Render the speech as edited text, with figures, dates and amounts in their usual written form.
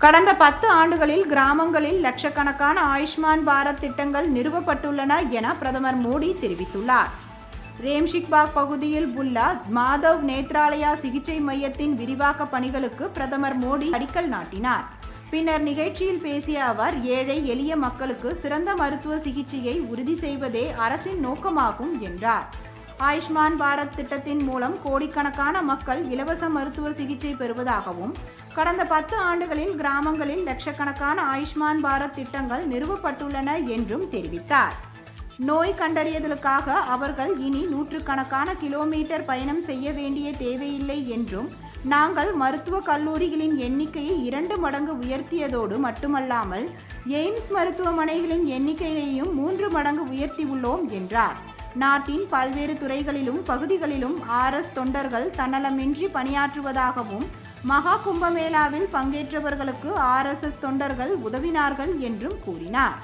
கடந்த 10 ஆண்டுகளில் கிராமங்களில் லட்சக்கணக்கான ஆயுஷ்மான் பாரத் திட்டங்கள் நிறுவப்பட்டுள்ளன என பிரதமர் மோடி தெரிவித்துள்ளார். ரேம்ஷிக்பாக் பகுதியில் உள்ள மாதவ் நேத்ராலயா சிகிச்சை மையத்தின் விரிவாக்க பணிகளுக்கு பிரதமர் மோடி அடிக்கல் நாட்டினார். பின்னர் நிகழ்ச்சியில் பேசிய அவர், ஏழை எளிய மக்களுக்கு சிறந்த மருத்துவ சிகிச்சையை உறுதி செய்வதே அரசின் நோக்கமாகும் என்றார். ஆயுஷ்மான் பாரத் திட்டத்தின் மூலம் கோடிக்கணக்கான மக்கள் இலவச மருத்துவ சிகிச்சை பெறுவதாகவும், கடந்த 10 ஆண்டுகளில் கிராமங்களில் லட்சக்கணக்கான ஆயுஷ்மான் பாரத் திட்டங்கள் நிறுவப்பட்டுள்ளன என்றும் தெரிவித்தார். நோய் கண்டறியலுக்காக அவர்கள் இனி நூற்றுக்கணக்கான கிலோமீட்டர் பயணம் செய்ய வேண்டிய தேவையில்லை என்றும், நாங்கள் மருத்துவக் கல்லூரிகளின் எண்ணிக்கையை 2 மடங்கு உயர்த்தியதோடு மட்டுமல்லாமல் எய்ம்ஸ் மருத்துவமனைகளின் எண்ணிக்கையையும் 3 மடங்கு உயர்த்தியுள்ளோம் என்றார். நாட்டின் பல்வேறு துறைகளிலும் பகுதிகளிலும் RS தொண்டர்கள் தன்னலமின்றி பணியாற்றுவதாகவும், மகா கும்பமேளாவில் பங்கேற்றவர்களுக்கு RSS தொண்டர்கள் உதவினார்கள் என்றும் கூறினார்.